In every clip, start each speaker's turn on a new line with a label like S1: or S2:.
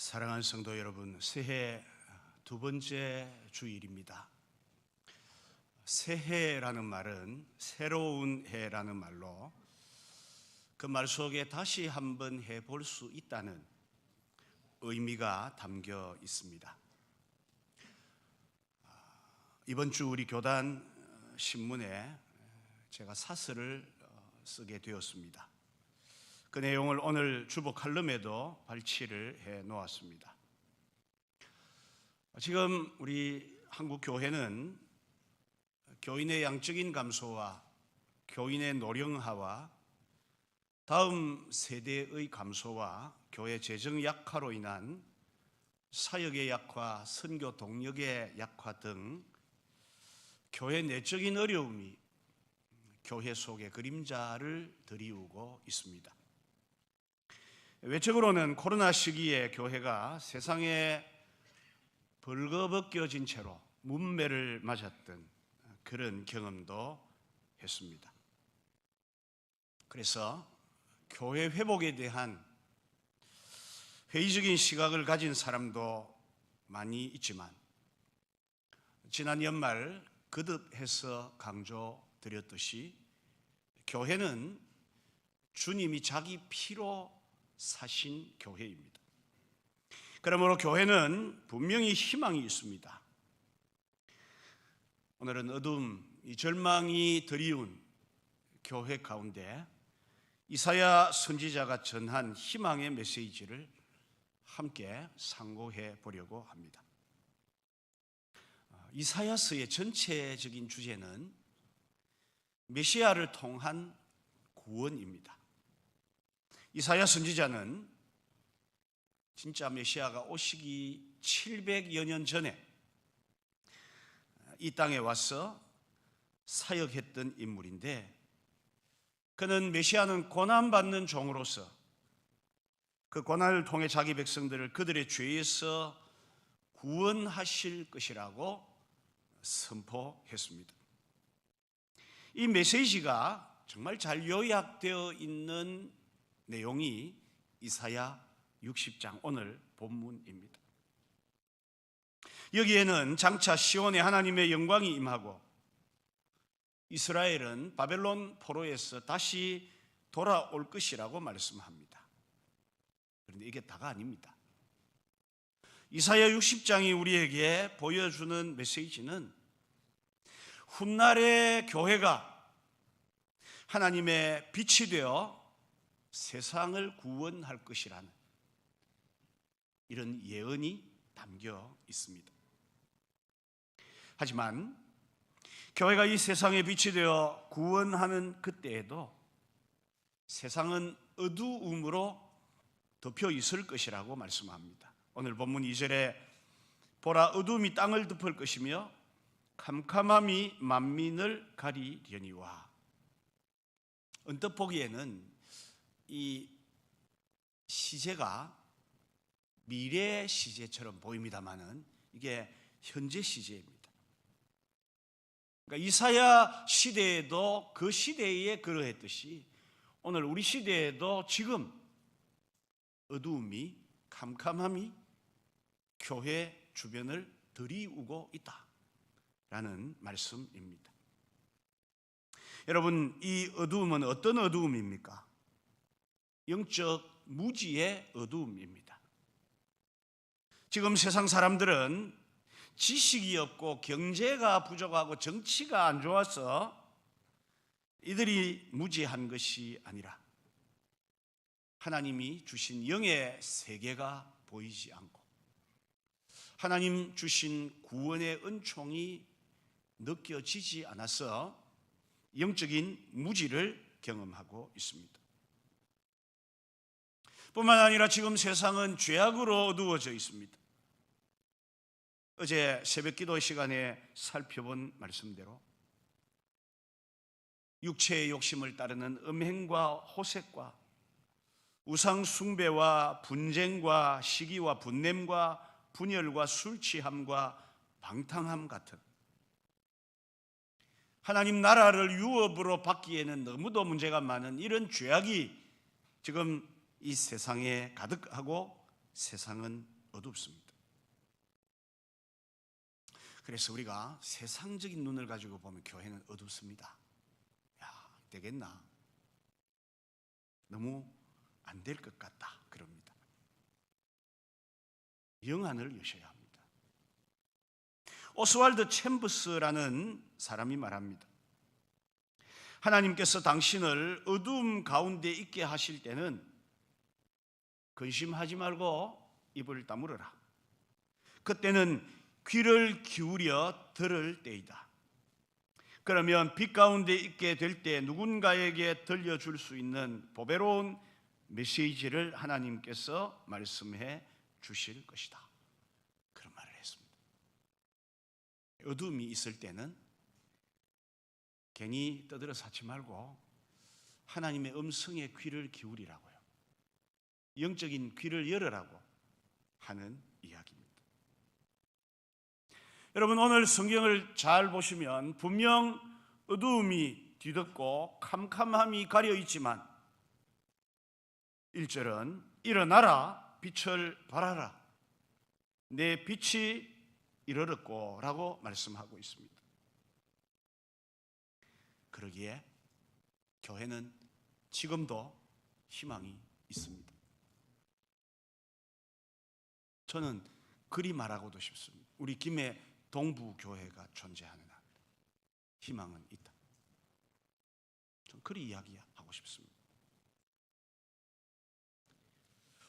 S1: 사랑하는 성도 여러분, 새해 두 번째 주일입니다. 새해라는 말은 새로운 해라는 말로 그 말 속에 다시 한번 해볼 수 있다는 의미가 담겨 있습니다. 이번 주 우리 교단 신문에 제가 사설을 쓰게 되었습니다. 그 내용을 오늘 주보 칼럼에도 발치를 해 놓았습니다. 지금 우리 한국 교회는 교인의 양적인 감소와 교인의 노령화와 다음 세대의 감소와 교회 재정 약화로 인한 사역의 약화, 선교 동력의 약화 등 교회 내적인 어려움이 교회 속의 그림자를 드리우고 있습니다. 외적으로는 코로나 시기에 교회가 세상에 벌거벗겨진 채로 문매를 맞았던 그런 경험도 했습니다. 그래서 교회 회복에 대한 회의적인 시각을 가진 사람도 많이 있지만 지난 연말 거듭해서 강조드렸듯이 교회는 주님이 자기 피로 사신 교회입니다. 그러므로 교회는 분명히 희망이 있습니다. 오늘은 어둠, 이 절망이 드리운 교회 가운데 이사야 선지자가 전한 희망의 메시지를 함께 상고해 보려고 합니다. 이사야서의 전체적인 주제는 메시아를 통한 구원입니다. 이사야 선지자는 진짜 메시아가 오시기 700여 년 전에 이 땅에 와서 사역했던 인물인데, 그는 메시아는 고난받는 종으로서 그 고난을 통해 자기 백성들을 그들의 죄에서 구원하실 것이라고 선포했습니다. 이 메시지가 정말 잘 요약되어 있는 내용이 이사야 60장 오늘 본문입니다. 여기에는 장차 시온에 하나님의 영광이 임하고 이스라엘은 바벨론 포로에서 다시 돌아올 것이라고 말씀합니다. 그런데 이게 다가 아닙니다. 이사야 60장이 우리에게 보여주는 메시지는 훗날의 교회가 하나님의 빛이 되어 세상을 구원할 것이라는 이런 예언이 담겨 있습니다. 하지만 교회가 이 세상의 빛이 되어 구원하는 그때에도 세상은 어두움으로 덮여 있을 것이라고 말씀합니다. 오늘 본문 2절에 보라, 어두움이 땅을 덮을 것이며 캄캄함이 만민을 가리려니와. 언뜻 보기에는 이 시제가 미래 시제처럼 보입니다만은 이게 현재 시제입니다. 그러니까 이사야 시대에도 그 시대에 그러했듯이 오늘 우리 시대에도 지금 어두움이, 캄캄함이 교회 주변을 들이우고 있다라는 말씀입니다. 여러분, 이 어두움은 어떤 어두움입니까? 영적 무지의 어두움입니다. 지금 세상 사람들은 지식이 없고 경제가 부족하고 정치가 안 좋아서 이들이 무지한 것이 아니라 하나님이 주신 영의 세계가 보이지 않고 하나님 주신 구원의 은총이 느껴지지 않아서 영적인 무지를 경험하고 있습니다. 뿐만 아니라 지금 세상은 죄악으로 어두워져 있습니다. 어제 새벽 기도 시간에 살펴본 말씀대로 육체의 욕심을 따르는 음행과 호색과 우상 숭배와 분쟁과 시기와 분냄과 분열과 술 취함과 방탕함 같은 하나님 나라를 유업으로 받기에는 너무도 문제가 많은 이런 죄악이 지금 이 세상에 가득하고 세상은 어둡습니다. 그래서 우리가 세상적인 눈을 가지고 보면 교회는 어둡습니다. 야, 되겠나? 너무 안 될 것 같다. 그럽니다. 영안을 여셔야 합니다. 오스왈드 챔버스라는 사람이 말합니다. 하나님께서 당신을 어두움 가운데 있게 하실 때는 근심하지 말고 입을 다물어라. 그때는 귀를 기울여 들을 때이다. 그러면 빛 가운데 있게 될 때 누군가에게 들려줄 수 있는 보배로운 메시지를 하나님께서 말씀해 주실 것이다. 그런 말을 했습니다. 어둠이 있을 때는 괜히 떠들어 사지 말고 하나님의 음성에 귀를 기울이라고요. 영적인 귀를 열으라고 하는 이야기입니다. 여러분, 오늘 성경을 잘 보시면 분명 어두움이 뒤덮고 캄캄함이 가려 있지만 1절은 일어나라 빛을 발하라 내 빛이 이르렀고 라고 말씀하고 있습니다. 그러기에 교회는 지금도 희망이 있습니다. 저는 그리 말하고도 싶습니다. 우리 김해 동부교회가 존재하는 한 희망은 있다. 저는 그리 이야기하고 싶습니다.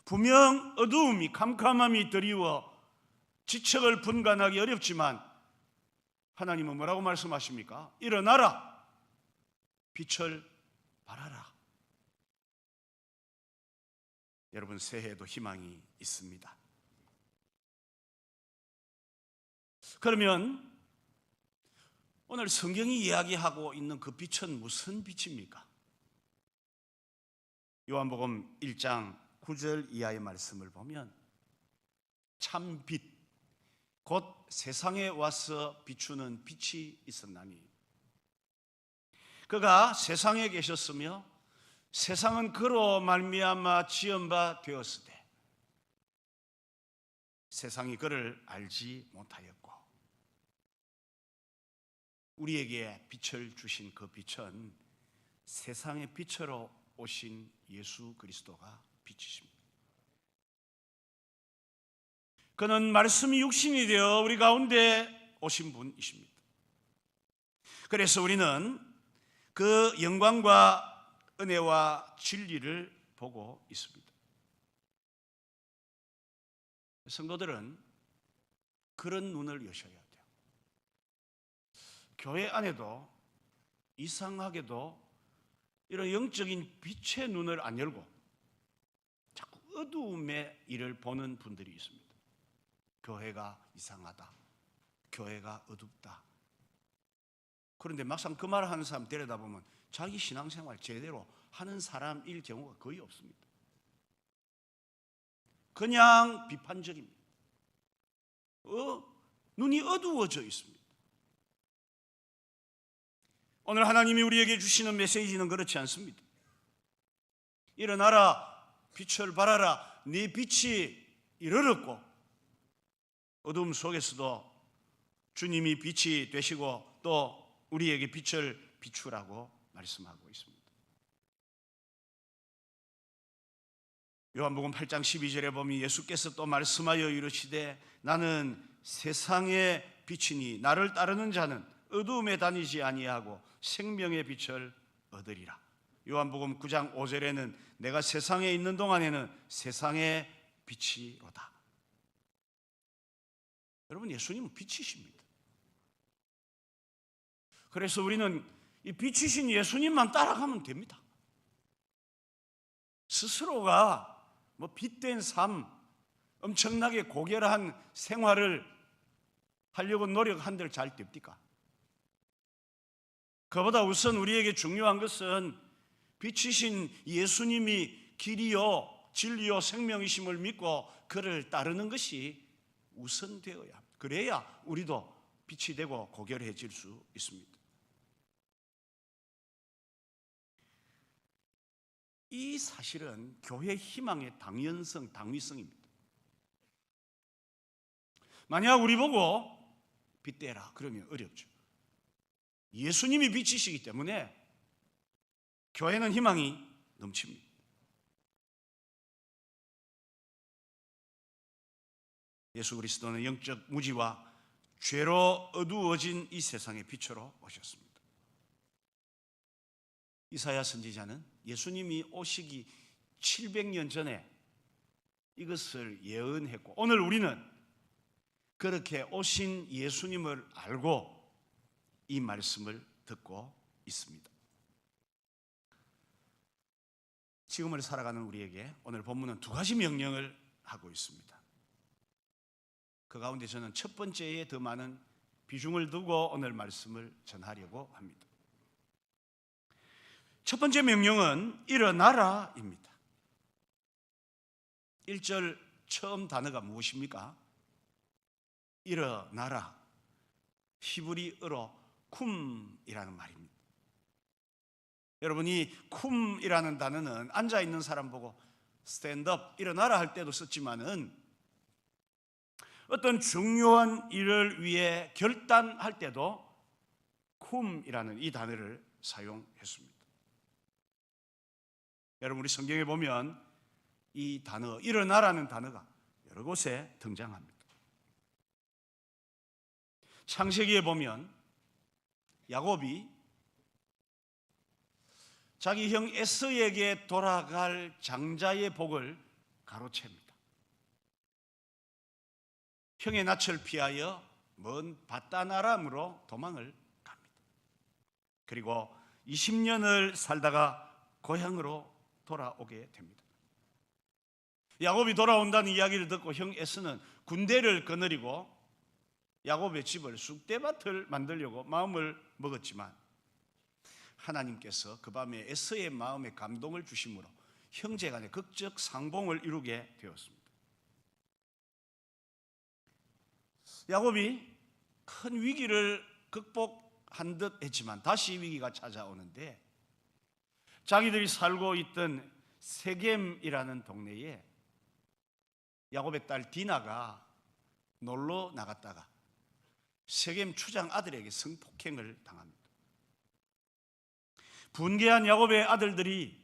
S1: 분명 어두움이 캄캄함이 드리워 지척을 분간하기 어렵지만 하나님은 뭐라고 말씀하십니까? 일어나라 빛을 발하라. 여러분, 새해에도 희망이 있습니다. 그러면 오늘 성경이 이야기하고 있는 그 빛은 무슨 빛입니까? 요한복음 1장 9절 이하의 말씀을 보면 참 빛, 곧 세상에 와서 비추는 빛이 있었나니 그가 세상에 계셨으며 세상은 그로 말미암아 지은 바 되었으되 세상이 그를 알지 못하였고 우리에게 빛을 주신 그 빛은 세상의 빛으로 오신 예수 그리스도가 빛이십니다. 그는 말씀이 육신이 되어 우리 가운데 오신 분이십니다. 그래서 우리는 그 영광과 은혜와 진리를 보고 있습니다. 성도들은 그런 눈을 여셔야 돼요. 교회 안에도 이상하게도 이런 영적인 빛의 눈을 안 열고 자꾸 어두움의 일을 보는 분들이 있습니다. 교회가 이상하다. 교회가 어둡다. 그런데 막상 그 말을 하는 사람 데려다보면 자기 신앙생활 제대로 하는 사람일 경우가 거의 없습니다. 그냥 비판적입니다. 눈이 어두워져 있습니다. 오늘 하나님이 우리에게 주시는 메시지는 그렇지 않습니다. 일어나라 빛을 발하라 네 빛이 이르렀고 어두움 속에서도 주님이 빛이 되시고 또 우리에게 빛을 비추라고 말씀하고 있습니다. 요한복음 8장 12절에 보면 예수께서 또 말씀하여 이르시되 나는 세상의 빛이니 나를 따르는 자는 어두움에 다니지 아니하고 생명의 빛을 얻으리라. 요한복음 9장 5절에는 내가 세상에 있는 동안에는 세상의 빛이로다. 여러분, 예수님은 빛이십니다. 그래서 우리는 이 빛이신 예수님만 따라가면 됩니다. 스스로가 빛된 삶, 엄청나게 고결한 생활을 하려고 노력한들 잘 됩니까? 그보다 우선 우리에게 중요한 것은 빛이신 예수님이 길이요 진리요 생명이심을 믿고 그를 따르는 것이 우선되어야 합니다. 그래야 우리도 빛이 되고 고결해질 수 있습니다. 이 사실은 교회 희망의 당연성, 당위성입니다. 만약 우리 보고 빛대라 그러면 어렵죠. 예수님이 빛이시기 때문에 교회는 희망이 넘칩니다. 예수 그리스도는 영적 무지와 죄로 어두워진 이 세상의 빛으로 오셨습니다. 이사야 선지자는 예수님이 오시기 700년 전에 이것을 예언했고, 오늘 우리는 그렇게 오신 예수님을 알고 이 말씀을 듣고 있습니다. 지금을 살아가는 우리에게 오늘 본문은 두 가지 명령을 하고 있습니다. 그 가운데 저는 첫 번째에 더 많은 비중을 두고 오늘 말씀을 전하려고 합니다. 첫 번째 명령은 일어나라입니다. 1절 처음 단어가 무엇입니까? 일어나라. 히브리어로 쿰이라는 말입니다. 여러분이 쿰이라는 단어는 앉아있는 사람 보고 스탠드업, 일어나라 할 때도 썼지만은 어떤 중요한 일을 위해 결단할 때도 쿰이라는 이 단어를 사용했습니다. 여러분, 우리 성경에 보면 이 단어, 일어나라는 단어가 여러 곳에 등장합니다. 창세기에 보면 야곱이 자기 형 에서에게 돌아갈 장자의 복을 가로챕니다. 형의 낯을 피하여 먼 바단-아람으로 도망을 갑니다. 그리고 20년을 살다가 고향으로 돌아오게 됩니다. 야곱이 돌아온다는 이야기를 듣고 형 에서는 군대를 거느리고 야곱의 집을 쑥대밭을 만들려고 마음을 먹었지만 하나님께서 그 밤에 에서의 마음에 감동을 주심으로 형제간의 극적 상봉을 이루게 되었습니다. 야곱이 큰 위기를 극복한 듯 했지만 다시 위기가 찾아오는데, 자기들이 살고 있던 세겜이라는 동네에 야곱의 딸 디나가 놀러 나갔다가 세겜 추장 아들에게 성폭행을 당합니다. 분개한 야곱의 아들들이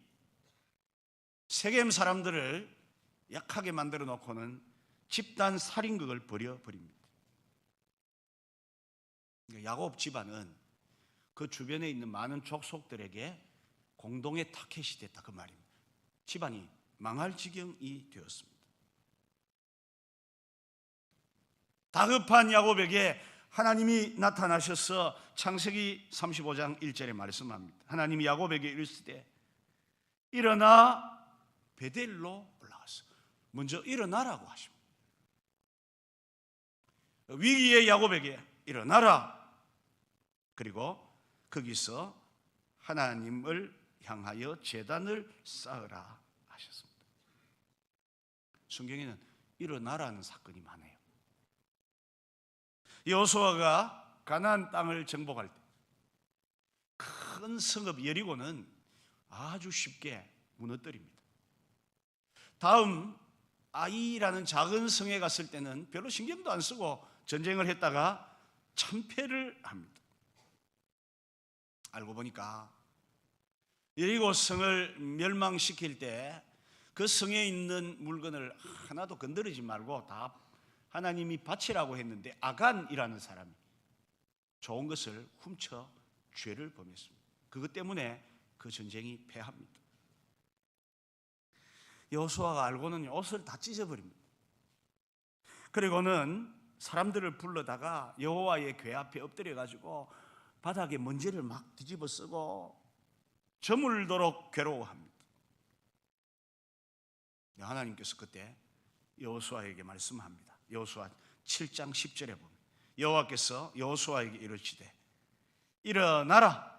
S1: 세겜 사람들을 약하게 만들어 놓고는 집단 살인극을 벌여버립니다. 야곱 집안은 그 주변에 있는 많은 족속들에게 공동의 타켓이 됐다, 그 말입니다. 집안이 망할 지경이 되었습니다. 다급한 야곱에게 하나님이 나타나셔서 창세기 35장 1절에 말씀합니다. 하나님이 야곱에게 이르시되 일어나 베델로 올라갔어. 먼저 일어나라고 하십니다. 위기의 야곱에게 일어나라. 그리고 거기서 하나님을 향하여 제단을 쌓으라 하셨습니다. 성경에는 일어나라는 사건이 많아요. 여호수아가 가나안 땅을 정복할 때 큰 성읍 여리고는 아주 쉽게 무너뜨립니다. 다음 아이라는 작은 성에 갔을 때는 별로 신경도 안 쓰고 전쟁을 했다가 참패를 합니다. 알고 보니까 여리고 성을 멸망시킬 때 그 성에 있는 물건을 하나도 건드리지 말고 다 하나님이 바치라고 했는데 아간이라는 사람이 좋은 것을 훔쳐 죄를 범했습니다. 그것 때문에 그 전쟁이 패합니다. 여호수아가 알고는 옷을 다 찢어버립니다. 그리고는 사람들을 불러다가 여호와의 궤 앞에 엎드려가지고 바닥에 먼지를 막 뒤집어 쓰고 저물도록 괴로워합니다. 하나님께서 그때 여호수아에게 말씀합니다. 여호수아 7장 10절에 보면 여호와께서 여호수아에게 이르시되 일어나라.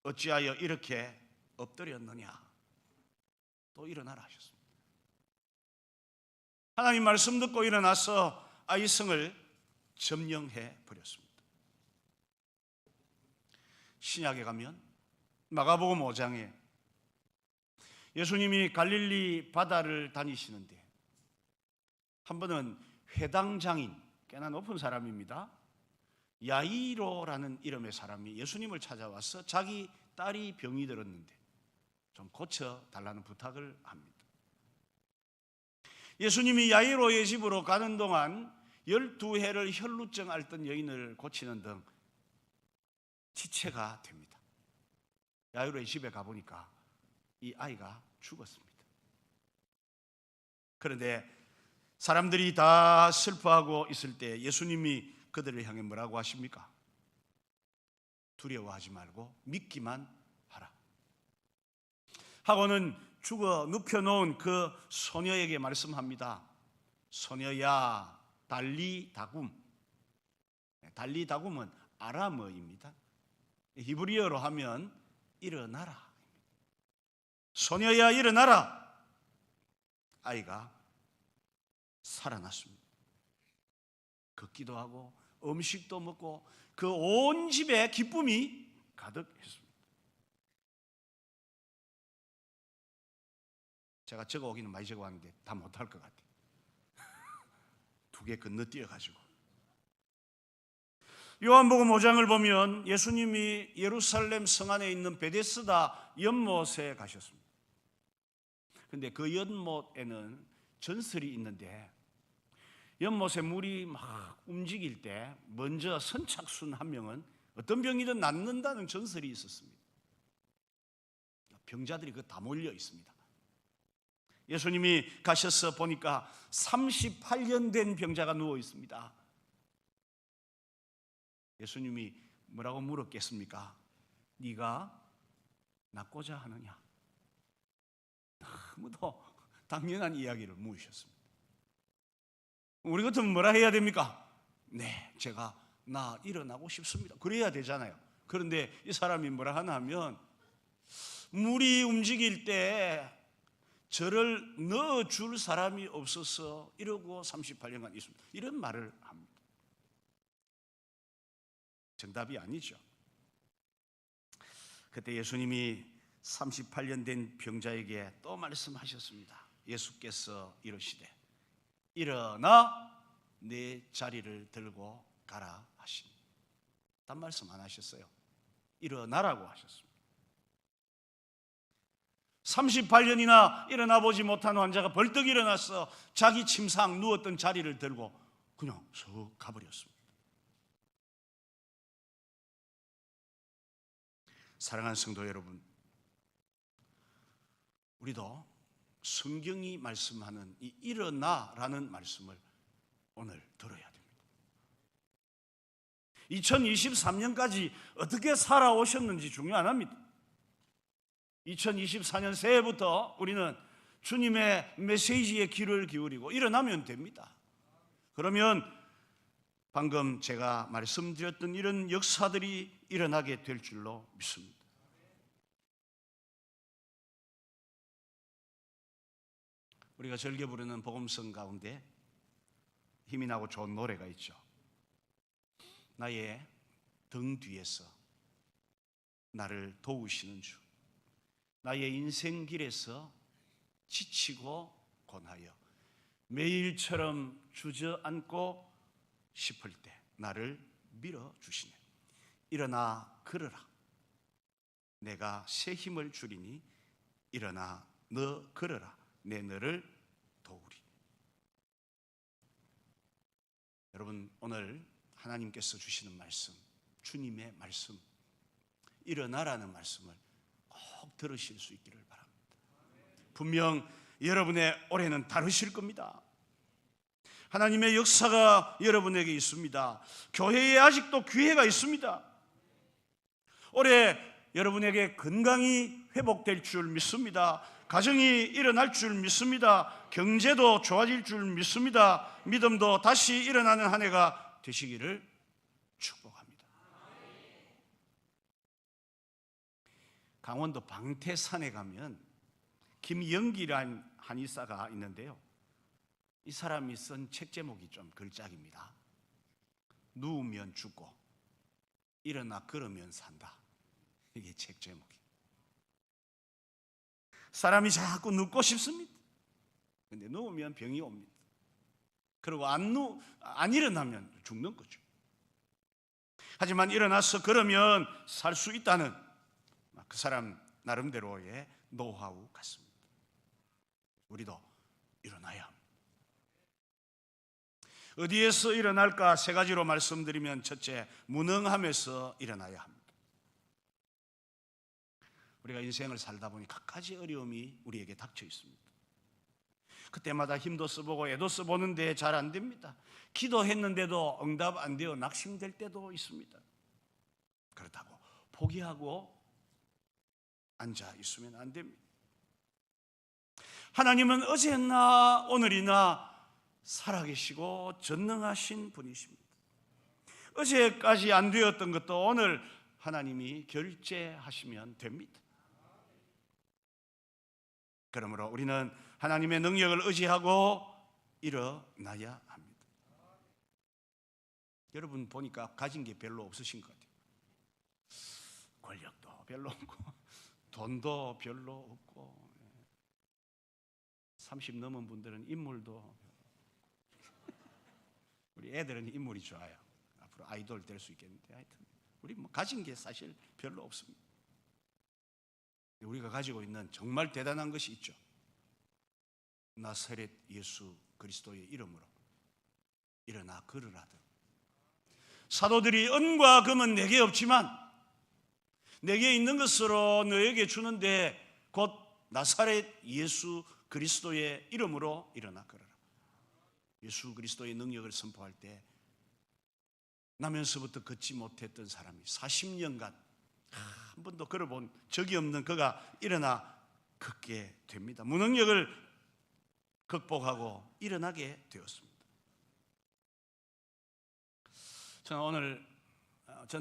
S1: 어찌하여 이렇게 엎드렸느냐. 또 일어나라 하셨습니다. 하나님 말씀 듣고 일어나서 아이성을 점령해 버렸습니다. 신약에 가면 마가복음 5장에 예수님이 갈릴리 바다를 다니시는데 한 번은 회당장인, 꽤나 높은 사람입니다. 야이로라는 이름의 사람이 예수님을 찾아와서 자기 딸이 병이 들었는데 좀 고쳐달라는 부탁을 합니다. 예수님이 야이로의 집으로 가는 동안 12해를 혈루증 앓던 여인을 고치는 등 지체가 됩니다. 야이로의 집에 가보니까 이 아이가 죽었습니다. 그런데 사람들이 다 슬퍼하고 있을 때 예수님이 그들을 향해 뭐라고 하십니까? 두려워하지 말고 믿기만 하라 하고는 죽어 눕혀놓은 그 소녀에게 말씀합니다. 소녀야 달리다굼. 달리다굼은 아람어입니다. 히브리어로 하면 일어나라. 소녀야 일어나라. 아이가 살아났습니다. 걷기도 하고 음식도 먹고 그 온 집에 기쁨이 가득했습니다. 제가 적어 오기는 많이 적어 왔는데 다 못할 것 같아요. 2개 건너뛰어가지고. 요한복음 5장을 보면 예수님이 예루살렘 성 안에 있는 베데스다 연못에 가셨습니다. 그런데 그 연못에는 전설이 있는데 연못에 물이 막 움직일 때 먼저 선착순 한 명은 어떤 병이든 낫는다는 전설이 있었습니다. 병자들이 그 다 몰려 있습니다. 예수님이 가셔서 보니까 38년 된 병자가 누워 있습니다. 예수님이 뭐라고 물었겠습니까? 네가 낫고자 하느냐? 너무도 당연한 이야기를 묻으셨습니다. 우리 같으면 뭐라 해야 됩니까? 네, 제가 일어나고 싶습니다. 그래야 되잖아요. 그런데 이 사람이 뭐라 하나 하면 물이 움직일 때 저를 넣어줄 사람이 없어서 이러고 38년간 있습니다. 이런 말을 합니다. 정답이 아니죠. 그때 예수님이 38년 된 병자에게 또 말씀하셨습니다. 예수께서 이러시되 일어나 내 자리를 들고 가라 하시니. 딴 말씀 안 하셨어요. 일어나라고 하셨습니다. 38년이나 일어나 보지 못한 환자가 벌떡 일어나서 자기 침상 누웠던 자리를 들고 그냥 쑥 가버렸습니다. 사랑하는 성도 여러분, 우리도 성경이 말씀하는 이 일어나라는 말씀을 오늘 들어야 됩니다. 2023년까지 어떻게 살아오셨는지 중요 안 합니다. 2024년 새해부터 우리는 주님의 메시지에 귀를 기울이고 일어나면 됩니다. 그러면 방금 제가 말씀드렸던 이런 역사들이 일어나게 될 줄로 믿습니다. 우리가 즐겨 부르는 복음성 가운데 힘이 나고 좋은 노래가 있죠. 나의 등 뒤에서 나를 도우시는 주, 나의 인생 길에서 지치고 고나여 매일처럼 주저앉고 싶을 때 나를 밀어주시네. 일어나 걸어라. 내가 새 힘을 주리니 일어나 너 걸어라. 내 너를 도우리. 여러분, 오늘 하나님께서 주시는 말씀, 주님의 말씀, 일어나라는 말씀을 꼭 들으실 수 있기를 바랍니다. 분명 여러분의 올해는 다르실 겁니다. 하나님의 역사가 여러분에게 있습니다. 교회에 아직도 기회가 있습니다. 올해 여러분에게 건강이 회복될 줄 믿습니다. 가정이 일어날 줄 믿습니다. 경제도 좋아질 줄 믿습니다. 믿음도 다시 일어나는 한 해가 되시기를 축복합니다. 강원도 방태산에 가면 김영기라는 한의사가 있는데요. 이 사람이 쓴 책 제목이 좀 걸작입니다. 누우면 죽고 일어나 걸으면 산다. 이게 책 제목이에요. 사람이 자꾸 눕고 싶습니다. 그런데 누우면 병이 옵니다. 그리고 안 일어나면 죽는 거죠. 하지만 일어나서 걸으면 살 수 있다는 그 사람 나름대로의 노하우 같습니다. 우리도 일어나야 합니다. 어디에서 일어날까? 세 가지로 말씀드리면, 첫째, 무능함에서 일어나야 합니다. 우리가 인생을 살다 보니 갖가지 어려움이 우리에게 닥쳐 있습니다. 그때마다 힘도 써보고 애도 써보는데 잘 안 됩니다. 기도했는데도 응답 안 되어 낙심될 때도 있습니다. 그렇다고 포기하고 앉아 있으면 안 됩니다. 하나님은 어제나 오늘이나 살아계시고 전능하신 분이십니다. 어제까지 안 되었던 것도 오늘 하나님이 결제하시면 됩니다. 그러므로 우리는 하나님의 능력을 의지하고 일어나야 합니다. 여러분 보니까 가진 게 별로 없으신 것 같아요. 권력도 별로 없고 돈도 별로 없고 30 넘은 분들은 인물도, 우리 애들은 인물이 좋아요. 앞으로 아이돌 될 수 있겠는데, 하여튼 우리 가진 게 사실 별로 없습니다. 우리가 가지고 있는 정말 대단한 것이 있죠. 나사렛 예수 그리스도의 이름으로 일어나 걸으라든. 사도들이 은과 금은 내게 없지만 내게 있는 것으로 너에게 주는데 곧 나사렛 예수 그리스도의 이름으로 일어나 걸어라. 예수 그리스도의 능력을 선포할 때 나면서부터 걷지 못했던 사람이 40년간 한 번도 걸어본 적이 없는 그가 일어나 걷게 됩니다. 무능력을 극복하고 일어나게 되었습니다. 저는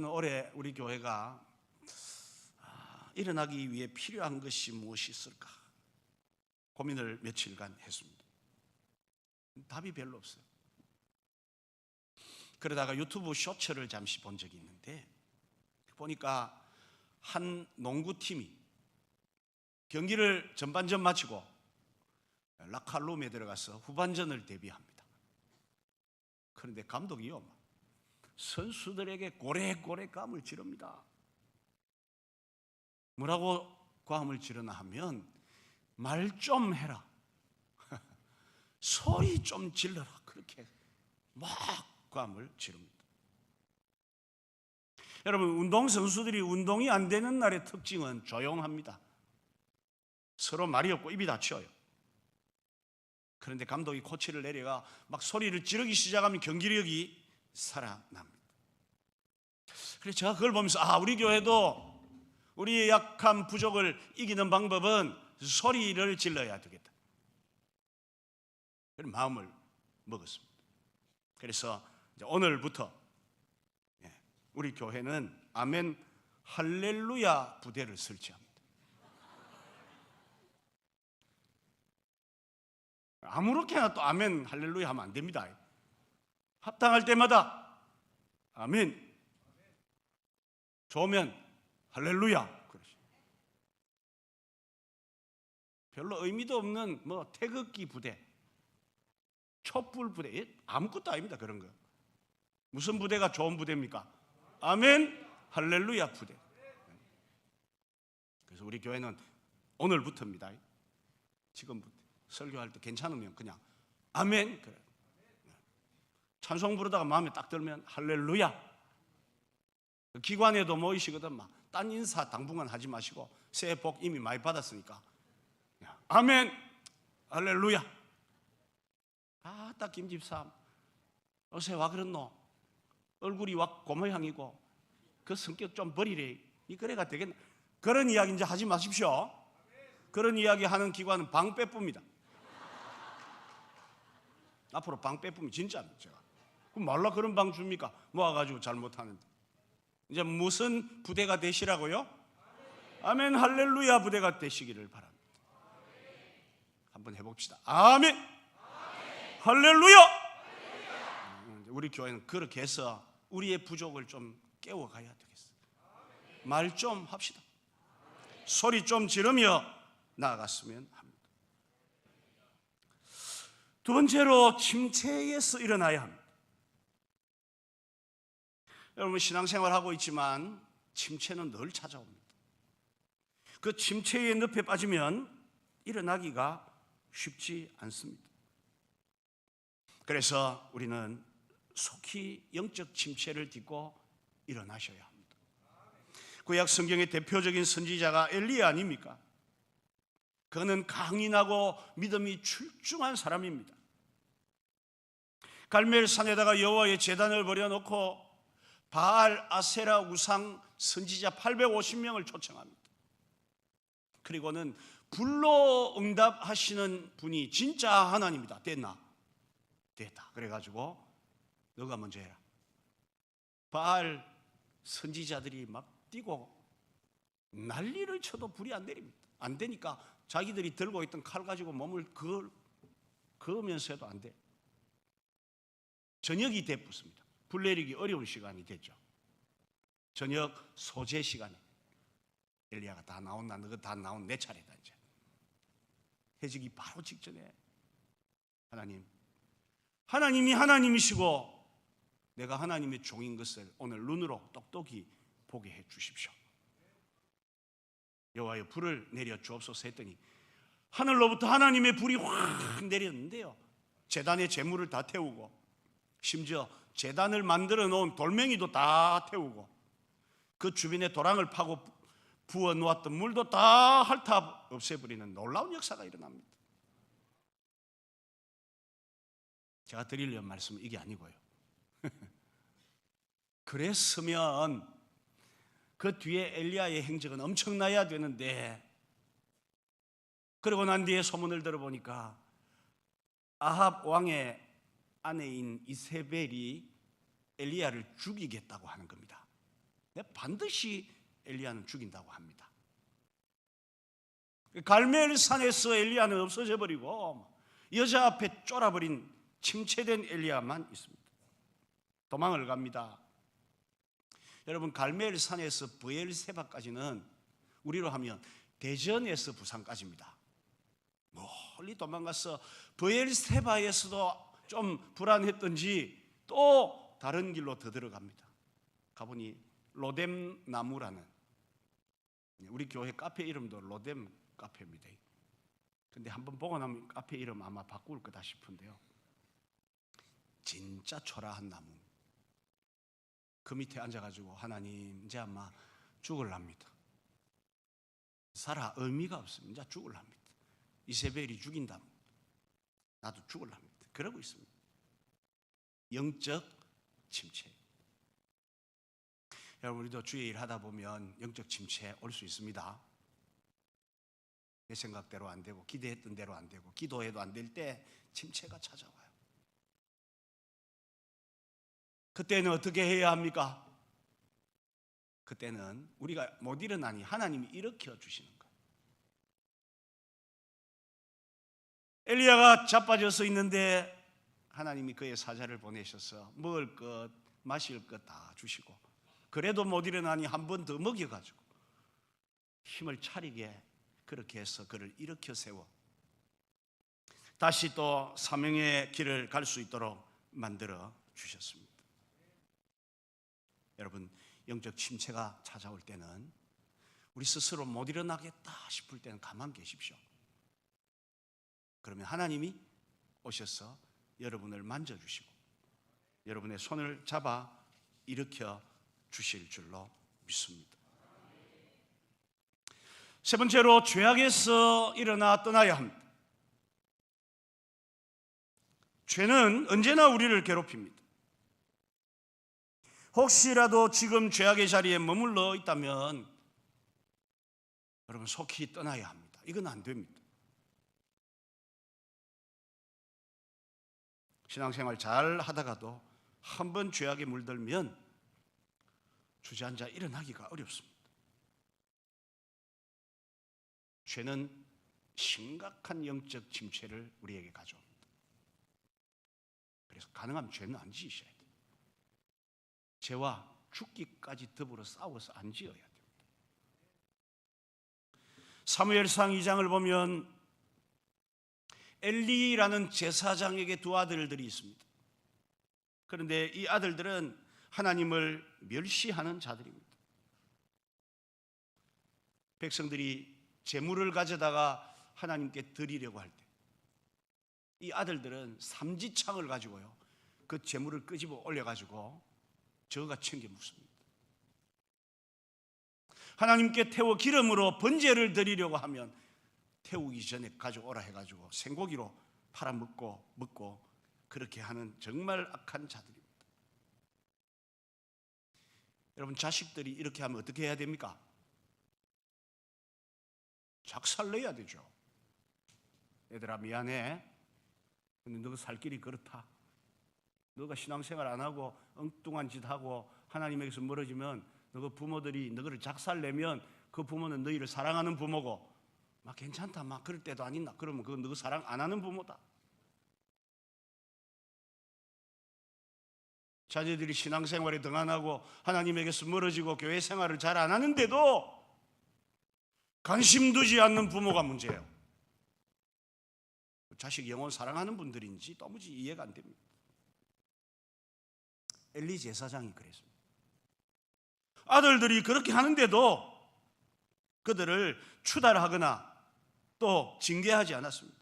S1: 올해 우리 교회가 일어나기 위해 필요한 것이 무엇이 있을까 고민을 며칠간 했습니다. 답이 별로 없어요. 그러다가 유튜브 쇼츠를 잠시 본 적이 있는데, 보니까 한 농구팀이 경기를 전반전 마치고 라카룸에 들어가서 후반전을 대비합니다. 그런데 감독이요, 선수들에게 고래고래 감을 지릅니다. 뭐라고 고함을 지르나 하면, 말 좀 해라, 소리 좀 질러라, 그렇게 막 고함을 지릅니다. 여러분, 운동선수들이 운동이 안 되는 날의 특징은 조용합니다. 서로 말이 없고 입이 닫혀요. 그런데 감독이 코치를 내려가 막 소리를 지르기 시작하면 경기력이 살아납니다. 그래서 제가 그걸 보면서 우리 교회도 우리의 약한 부족을 이기는 방법은 소리를 질러야 되겠다, 그런 마음을 먹었습니다. 그래서 이제 오늘부터 우리 교회는 아멘 할렐루야 부대를 설치합니다. 아무렇게나 또 아멘 할렐루야 하면 안 됩니다. 합당할 때마다 아멘, 좋으면 할렐루야. 별로 의미도 없는 태극기 부대, 촛불 부대, 아무것도 아닙니다. 그런 거. 무슨 부대가 좋은 부대입니까? 아멘 할렐루야 부대. 그래서 우리 교회는 오늘부터입니다. 지금부터 설교할 때 괜찮으면 그냥 아멘, 그래. 찬송 부르다가 마음에 딱 들면 할렐루야. 기관에도 모이시거든 딴 인사 당분간 하지 마시고 새해 복 이미 많이 받았으니까 아멘 할렐루야. 딱 김집사 어서 와 그랬노? 얼굴이 고모양이고 그 성격 좀 버리래, 이 그래가 되겠나? 그런 이야기 이제 하지 마십시오. 그런 이야기 하는 기관은 방빼쁩니다. 앞으로 방빼쁨이 진짜입니다. 제가 그럼 말라 그런 방 줍니까? 모아가지고 잘못하는데. 이제 무슨 부대가 되시라고요? 아멘 할렐루야 부대가 되시기를 바랍니다. 한번 해봅시다. 아멘 할렐루야. 우리 교회는 그렇게 해서 우리의 부족을 좀 깨워가야 되겠어요. 말 좀 합시다. 소리 좀 지르며 나아갔으면 합니다. 두 번째로 침체에서 일어나야 합니다. 여러분 신앙생활하고 있지만 침체는 늘 찾아옵니다. 그 침체의 늪에 빠지면 일어나기가 쉽지 않습니다. 그래서 우리는 속히 영적 침체를 딛고 일어나셔야 합니다. 구약 성경의 대표적인 선지자가 엘리야 아닙니까? 그는 강인하고 믿음이 출중한 사람입니다. 갈멜산에다가 여호와의 제단을 벌여놓고 바알 아세라 우상 선지자 850명을 초청합니다. 그리고는 불로 응답하시는 분이 진짜 하나님이다. 됐나? 됐다. 그래가지고 너가 먼저 해라. 바알 선지자들이 막 뛰고 난리를 쳐도 불이 안 내립니다. 안 되니까 자기들이 들고 있던 칼 가지고 몸을 그으면서 해도 안 돼. 저녁이 되었습니다. 불 내리기 어려운 시간이 됐죠. 저녁 소재 시간에 엘리야가 다 나온다. 너가 다 나온 내 차례다 이제. 해지기 바로 직전에 하나님이 하나님이시고 내가 하나님의 종인 것을 오늘 눈으로 똑똑히 보게 해 주십시오. 여호와여 불을 내려 주옵소서 했더니 하늘로부터 하나님의 불이 확 내렸는데요, 제단의 제물을 다 태우고 심지어 제단을 만들어 놓은 돌멩이도 다 태우고 그 주변에 도랑을 파고 부어 놓았던 물도 다 핥아 없애버리는 놀라운 역사가 일어납니다. 제가 드리려는 말씀은 이게 아니고요. 그랬으면 그 뒤에 엘리야의 행적은 엄청나야 되는데, 그러고 난 뒤에 소문을 들어보니까 아합 왕의 아내인 이세벨이 엘리야를 죽이겠다고 하는 겁니다. 반드시 엘리야는 죽인다고 합니다. 갈멜산에서 엘리야는 없어져 버리고 여자 앞에 쫄아버린 침체된 엘리야만 있습니다. 도망을 갑니다. 여러분 갈멜산에서 브엘세바까지는 우리로 하면 대전에서 부산까지입니다. 멀리 도망가서 브엘세바에서도 좀 불안했던지 또 다른 길로 더 들어갑니다. 가보니 로뎀 나무라는, 우리 교회 카페 이름도 로뎀 카페입니다. 근데 한번 보고 나면 카페 이름 아마 바꿀 거다 싶은데요, 진짜 초라한 나무. 그 밑에 앉아가지고 하나님 이제 아마 죽을랍니다. 살아 의미가 없습니다. 이제 죽을랍니다. 이세벨이 죽인다. 나도 죽을랍니다. 그러고 있습니다. 영적 침체. 여러분 우리도 주의 일 하다 보면 영적 침체 올 수 있습니다. 내 생각대로 안 되고 기대했던 대로 안 되고 기도해도 안 될 때 침체가 찾아와요. 그때는 어떻게 해야 합니까? 그때는 우리가 못 일어나니 하나님이 일으켜 주시는 거예요. 엘리야가 자빠져서 있는데 하나님이 그의 사자를 보내셔서 먹을 것 마실 것 다 주시고, 그래도 못 일어나니 한 번 더 먹여가지고 힘을 차리게 그렇게 해서 그를 일으켜 세워 다시 또 사명의 길을 갈 수 있도록 만들어 주셨습니다. 여러분 영적 침체가 찾아올 때는 우리 스스로 못 일어나겠다 싶을 때는 가만 계십시오. 그러면 하나님이 오셔서 여러분을 만져주시고 여러분의 손을 잡아 일으켜 주실 줄로 믿습니다. 세 번째로 죄악에서 일어나 떠나야 합니다. 죄는 언제나 우리를 괴롭힙니다. 혹시라도 지금 죄악의 자리에 머물러 있다면 여러분 속히 떠나야 합니다. 이건 안 됩니다. 신앙생활 잘 하다가도 한번 죄악에 물들면 주저앉아 일어나기가 어렵습니다. 죄는 심각한 영적 침체를 우리에게 가져옵니다. 그래서 가능하면 죄는 안 지으셔야 돼요. 죄와 죽기까지 더불어 싸워서 안 지어야 됩니다. 사무엘상 2장을 보면 엘리라는 제사장에게 두 아들들이 있습니다. 그런데 이 아들들은 하나님을 멸시하는 자들입니다. 백성들이 제물을 가져다가 하나님께 드리려고 할 때 이 아들들은 삼지창을 가지고요, 그 제물을 끄집어 올려가지고 저가 챙겨 묻습니다. 하나님께 태워 기름으로 번제를 드리려고 하면 태우기 전에 가져오라 해가지고 생고기로 팔아먹고 그렇게 하는 정말 악한 자들입니다. 여러분, 자식들이 이렇게 하면 어떻게 해야 됩니까? 작살내야 되죠. 얘들아, 미안해. 근데 너가 살 길이 그렇다. 너가 신앙생활 안 하고 엉뚱한 짓 하고 하나님에게서 멀어지면 너가 부모들이 너를 작살내면 그 부모는 너희를 사랑하는 부모고, 막 괜찮다, 막 그럴 때도 안 있나? 그러면 그건 너 사랑 안 하는 부모다. 자녀들이 신앙생활에 등한하고 하나님에게서 멀어지고 교회 생활을 잘 안 하는데도 관심 두지 않는 부모가 문제예요. 자식 영혼 사랑하는 분들인지 도무지 이해가 안 됩니다. 엘리 제사장이 그랬습니다. 아들들이 그렇게 하는데도 그들을 추달하거나 또 징계하지 않았습니다.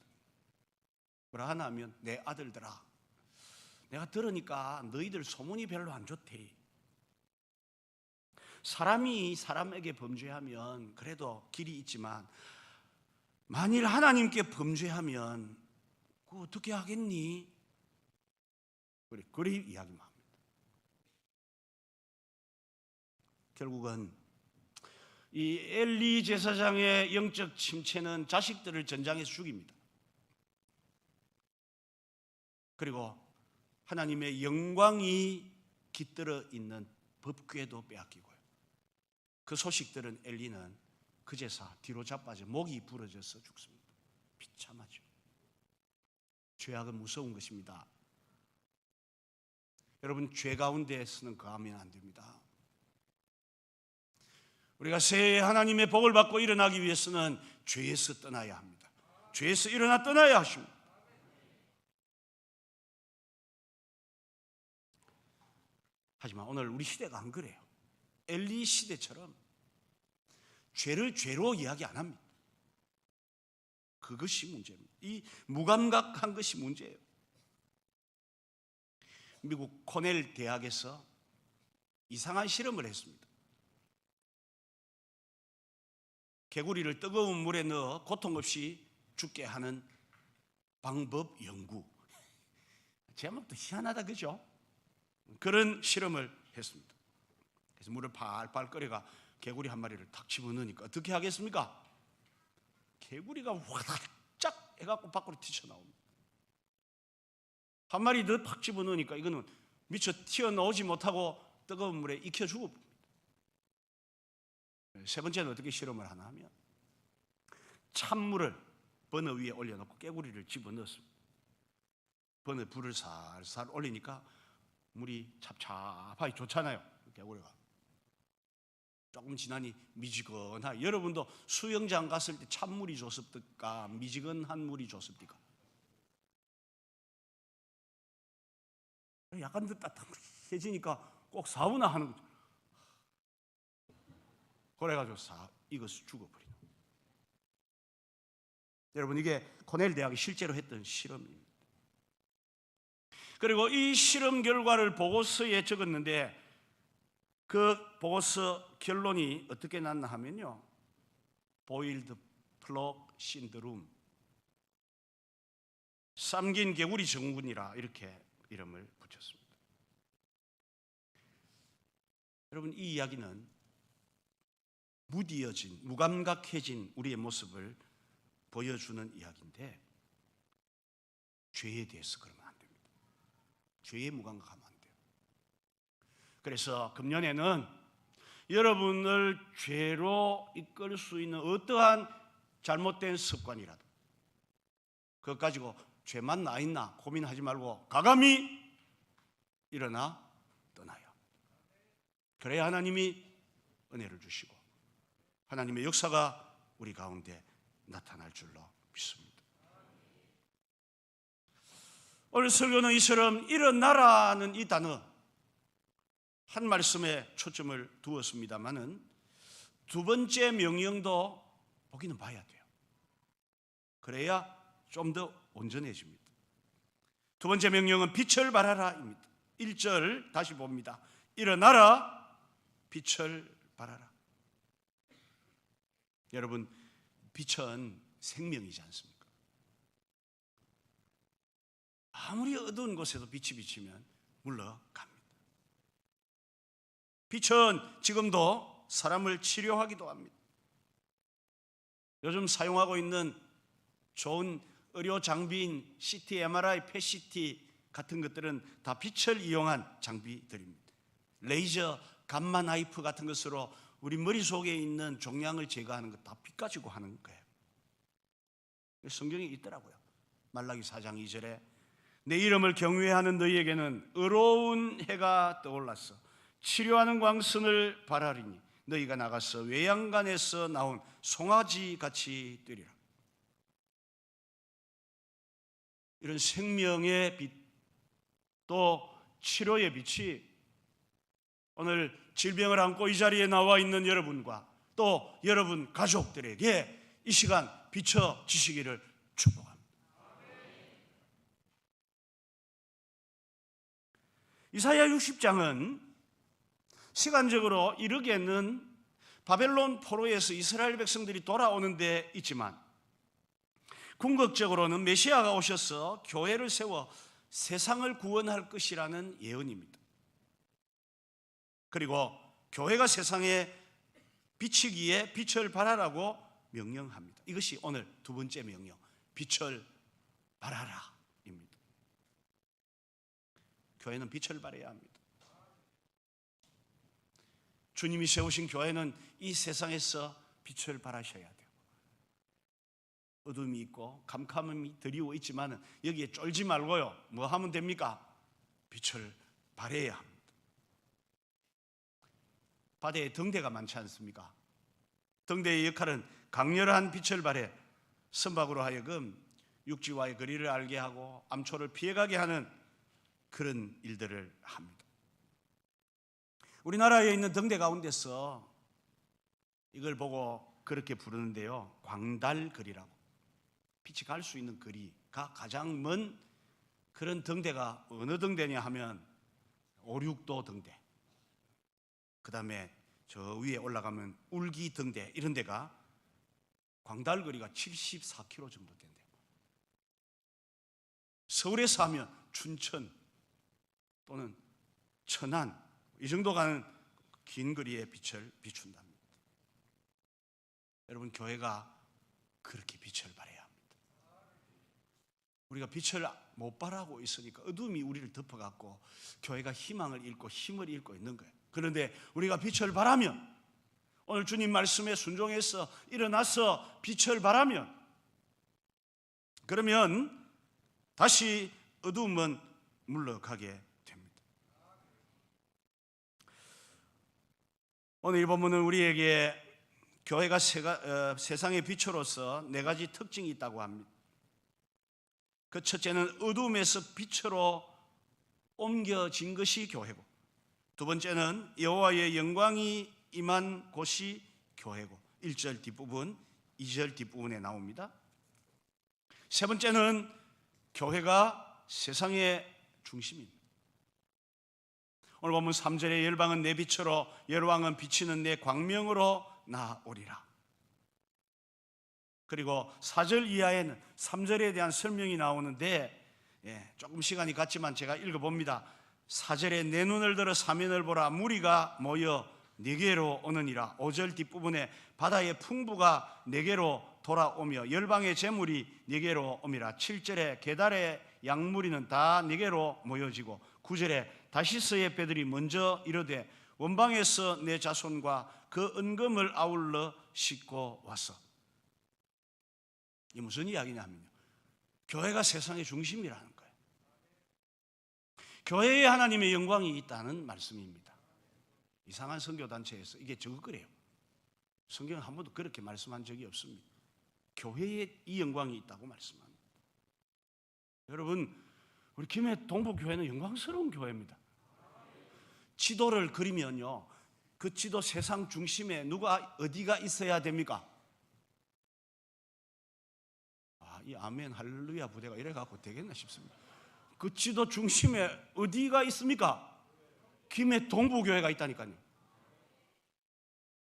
S1: 뭐라 하나 하면, 내 아들들아, 내가 들으니까 너희들 소문이 별로 안 좋대. 사람이 사람에게 범죄하면 그래도 길이 있지만 만일 하나님께 범죄하면 그거 어떻게 하겠니? 그리 이야기만 합니다. 결국은 이 엘리 제사장의 영적 침체는 자식들을 전장에서 죽입니다. 그리고 하나님의 영광이 깃들어 있는 법궤도 빼앗기고요. 그 소식 들은 엘리는 그제서 뒤로 자빠져 목이 부러져서 죽습니다. 비참하죠. 죄악은 무서운 것입니다. 여러분, 죄 가운데서는 거하면 안 됩니다. 우리가 새해 하나님의 복을 받고 일어나기 위해서는 죄에서 떠나야 합니다. 죄에서 일어나 떠나야 하십니다. 하지만 오늘 우리 시대가 안 그래요. 엘리 시대처럼 죄를 죄로 이야기 안 합니다. 그것이 문제입니다. 이 무감각한 것이 문제예요. 미국 코넬 대학에서 이상한 실험을 했습니다. 개구리를 뜨거운 물에 넣어 고통 없이 죽게 하는 방법 연구. 제목도 희한하다, 그죠? 그런 실험을 했습니다. 그래서 물을 팔팔 끓여가 개구리 한 마리를 탁 집어넣으니까 어떻게 하겠습니까? 개구리가 활짝 해갖고 밖으로 튀쳐나옵니다. 한 마리 더 팍 집어넣으니까 이거는 미처 튀어나오지 못하고 뜨거운 물에 익혀 죽어버립니다. 세 번째는 어떻게 실험을 하나 하면 찬물을 버너 위에 올려놓고 개구리를 집어넣었습니다. 버너 불을 살살 올리니까 물이 찹찹하게 좋잖아요. 개구리가 조금 지나니 미지근하게. 여러분도 수영장 갔을 때 찬물이 좋습니까? 미지근한 물이 좋습니까? 약간 더 따뜻해지니까 꼭 사우나 하는 거죠. 그래가지고 익어서 죽어버리는. 여러분, 이게 코넬 대학이 실제로 했던 실험입니다. 그리고 이 실험 결과를 보고서에 적었는데 그 보고서 결론이 어떻게 났나 하면요, 보일드 플록 신드롬, 삼긴 개구리 증후군이라 이렇게 이름을 붙였습니다. 여러분, 이 이야기는 무디어진, 무감각해진 우리의 모습을 보여주는 이야기인데 죄에 대해서 그러면 안 됩니다. 죄에 무감각하면 안 돼요. 그래서 금년에는 여러분을 죄로 이끌 수 있는 어떠한 잘못된 습관이라도 그것 가지고 죄만 나 있나 고민하지 말고 과감히 일어나 떠나요. 그래야 하나님이 은혜를 주시고 하나님의 역사가 우리 가운데 나타날 줄로 믿습니다. 오늘 설교는 이처럼 일어나라는 이 단어 한 말씀에 초점을 두었습니다마는 두 번째 명령도 보기는 봐야 돼요. 그래야 좀 더 온전해집니다. 두 번째 명령은 빛을 발하라입니다. 1절 다시 봅니다. 일어나라, 빛을 발하라. 여러분, 빛은 생명이지 않습니까? 아무리 어두운 곳에도 빛이 비치면 물러갑니다. 빛은 지금도 사람을 치료하기도 합니다. 요즘 사용하고 있는 좋은 의료 장비인 CT, MRI, PET 같은 것들은 다 빛을 이용한 장비들입니다. 레이저, 감마 나이프 같은 것으로 우리 머릿속에 있는 종양을 제거하는 것 다 빛 가지고 하는 거예요. 성경에 있더라고요. 말라기 4장 2절에 내 이름을 경외하는 너희에게는 의로운 해가 떠올랐어 치료하는 광선을 발하리니 너희가 나가서 외양간에서 나온 송아지 같이 뛰리라. 이런 생명의 빛, 또 치료의 빛이 오늘 질병을 안고 이 자리에 나와 있는 여러분과 또 여러분 가족들에게 이 시간 비춰지시기를 축복합니다. 이사야 60장은 시간적으로 이르게는 바벨론 포로에서 이스라엘 백성들이 돌아오는 데 있지만 궁극적으로는 메시아가 오셔서 교회를 세워 세상을 구원할 것이라는 예언입니다. 그리고 교회가 세상에 비치기에 빛을 발하라고 명령합니다. 이것이 오늘 두 번째 명령, 빛을 발하라입니다. 교회는 빛을 발해야 합니다. 주님이 세우신 교회는 이 세상에서 빛을 발하셔야 돼요. 어둠이 있고 캄캄함이 드리워 있지만 여기에 쫄지 말고요. 뭐 하면 됩니까? 빛을 발해야 합니다. 바다에 등대가 많지 않습니까? 등대의 역할은 강렬한 빛을 발해 선박으로 하여금 육지와의 거리를 알게 하고 암초를 피해가게 하는 그런 일들을 합니다. 우리나라에 있는 등대 가운데서 이걸 보고 그렇게 부르는데요, 광달거리라고. 빛이 갈 수 있는 거리가 가장 먼 그런 등대가 어느 등대냐 하면 5, 6도 등대, 그 다음에 저 위에 올라가면 울기 등대, 이런 데가 광달거리가 74km 정도 된대요. 서울에서 하면 춘천 또는 천안 이 정도 가는 긴 거리에 빛을 비춘답니다. 여러분, 교회가 그렇게 빛을 발해야 합니다. 우리가 빛을 못 발하고 있으니까 어둠이 우리를 덮어갖고 교회가 희망을 잃고 힘을 잃고 있는 거예요. 그런데 우리가 빛을 발하면, 오늘 주님 말씀에 순종해서 일어나서 빛을 발하면, 그러면 다시 어둠은 물러가게 됩니다. 오늘 이 본문은 우리에게 교회가 세상의 빛으로서 네 가지 특징이 있다고 합니다. 그 첫째는 어둠에서 빛으로 옮겨진 것이 교회고, 두 번째는 여호와의 영광이 임한 곳이 교회고, 1절 뒷부분, 2절 뒷부분에 나옵니다. 세 번째는 교회가 세상의 중심입니다. 오늘 보면 3절에 열방은 내 빛으로 열왕은 비치는 내 광명으로 나오리라. 그리고 4절 이하에는 3절에 대한 설명이 나오는데 조금 시간이 갔지만 제가 읽어봅니다. 4절에 내 눈을 들어 사면을 보라 무리가 모여 네게로 오느니라. 5절 뒷부분에 바다의 풍부가 네게로 돌아오며 열방의 재물이 네게로 오미라. 7절에 게달의 양무리는 다 네게로 모여지고, 9절에 다시스의 배들이 먼저 이르되 원방에서 내 자손과 그 은금을 아울러 싣고 왔어. 이게 무슨 이야기냐 하면요, 교회가 세상의 중심이라는 거예요. 교회에 하나님의 영광이 있다는 말씀입니다. 이상한 선교단체에서 이게 저거래요. 성경은 한 번도 그렇게 말씀한 적이 없습니다. 교회에 이 영광이 있다고 말씀합니다. 여러분, 우리 김해 동부교회는 영광스러운 교회입니다. 지도를 그리면요, 그 지도 세상 중심에 누가 어디가 있어야 됩니까? 이 아멘 할렐루야 부대가 이래갖고 되겠나 싶습니다. 그 지도 중심에 어디가 있습니까? 김해 동부교회가 있다니까요.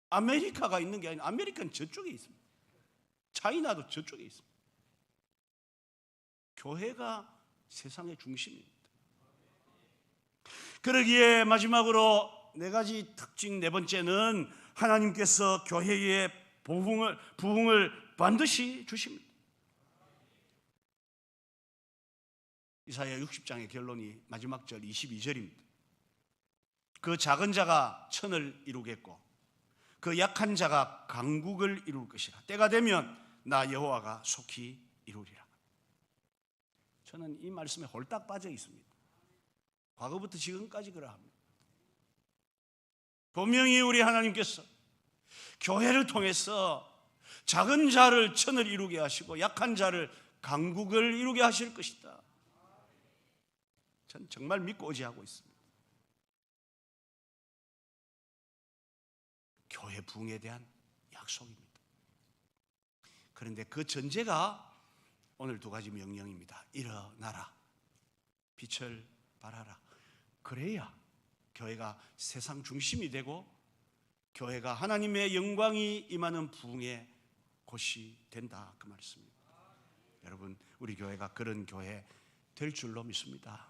S1: 아메리카가 있는 게 아니라 아메리카는 저쪽에 있습니다. 차이나도 저쪽에 있습니다. 교회가 세상의 중심입니다. 그러기에 마지막으로 네 가지 특징, 네 번째는 하나님께서 교회의 부흥을 반드시 주십니다. 이사야 60장의 결론이 마지막 절 22절입니다. 그 작은 자가 천을 이루겠고 그 약한 자가 강국을 이룰 것이라. 때가 되면 나 여호와가 속히 이루리라. 저는 이 말씀에 홀딱 빠져 있습니다. 과거부터 지금까지 그러합니다. 분명히 우리 하나님께서 교회를 통해서 작은 자를 천을 이루게 하시고 약한 자를 강국을 이루게 하실 것이다. 저는 정말 믿고 의지하고 있습니다. 교회 부흥에 대한 약속입니다. 그런데 그 전제가 오늘 두 가지 명령입니다. 일어나라, 빛을 발하라. 그래야 교회가 세상 중심이 되고 교회가 하나님의 영광이 임하는 부흥의 곳이 된다, 그 말씀입니다. 여러분, 우리 교회가 그런 교회 될 줄로 믿습니다.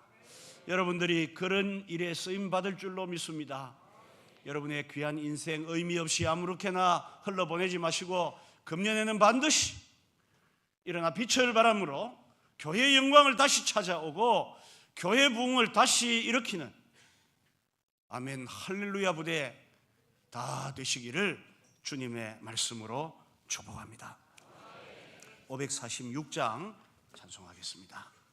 S1: 여러분들이 그런 일에 쓰임 받을 줄로 믿습니다. 여러분의 귀한 인생 의미 없이 아무렇게나 흘러보내지 마시고 금년에는 반드시 일어나 빛을 발함으로 교회의 영광을 다시 찾아오고 교회 부흥을 다시 일으키는 아멘 할렐루야 부대 다 되시기를 주님의 말씀으로 축복합니다. 546장 찬송하겠습니다.